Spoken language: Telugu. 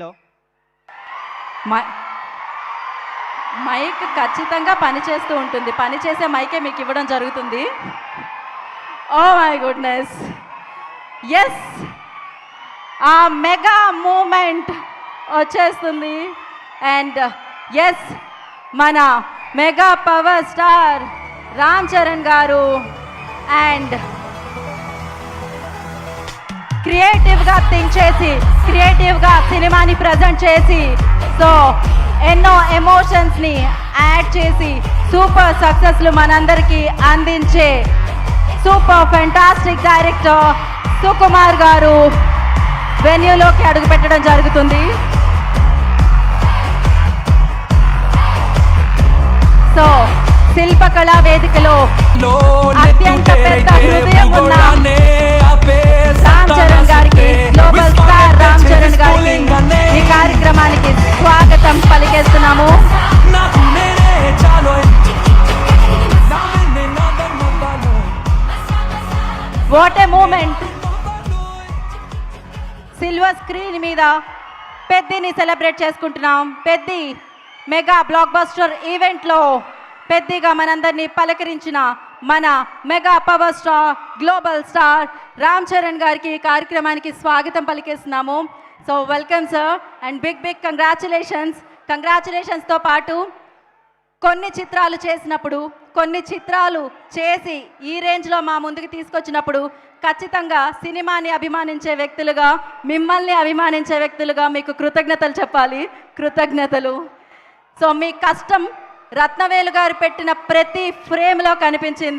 హలో మైక్ ఖచ్చితంగా పనిచేస్తూ ఉంటుంది. పనిచేసే మైకే మీకు ఇవ్వడం జరుగుతుంది. ఓ మై గుడ్నెస్, ఎస్, ఆ మెగా మూమెంట్ వచ్చేస్తుంది. అండ్ ఎస్, మన mega power star Ram Charan గారు అండ్ క్రియేటివ్గా థింక్ చేసి క్రియేటివ్గా సినిమాని ప్రజెంట్ చేసి సో ఎన్నో ఎమోషన్స్ని యాడ్ చేసి సూపర్ సక్సెస్లు మనందరికీ అందించే సూపర్ ఫెంటాస్టిక్ డైరెక్టర్ సుకుమార్ గారు వెన్యూలోకి అడుగు పెట్టడం జరుగుతుంది. సో శిల్పకళా వేదికలో అత్యంత పెద్ద హృదయం ఉన్న రామ్ చరణ్ గారికి, గ్లోబల్ స్టార్ రామ్ చరణ్ గారికి ఈ కార్యక్రమానికి స్వాగతం పలికేస్తున్నాము. What a moment! Silver screen మీద పెద్దిని సెలబ్రేట్ చేసుకుంటున్నాం. పెద్ది మెగా బ్లాక్ బస్టర్ ఈవెంట్లో పెద్దిగా మనందరినీ పలకరించిన మన mega power star global star Ram Charan గారికి ఈ కార్యక్రమానికి స్వాగతం పలికేస్తున్నాము. So welcome sir and big కంగ్రాచులేషన్స్తో పాటు కొన్ని చిత్రాలు చేసినప్పుడు, కొన్ని చిత్రాలు చేసి ఈ రేంజ్లో మా ముందుకు తీసుకొచ్చినప్పుడు ఖచ్చితంగా సినిమాని అభిమానించే వ్యక్తులుగా, మిమ్మల్ని అభిమానించే వ్యక్తులుగా మీకు కృతజ్ఞతలు చెప్పాలి. కృతజ్ఞతలు. సో మీ కష్టం రత్నవేలు గారు పెట్టిన ప్రతి ఫ్రేమ్లో కనిపించింది.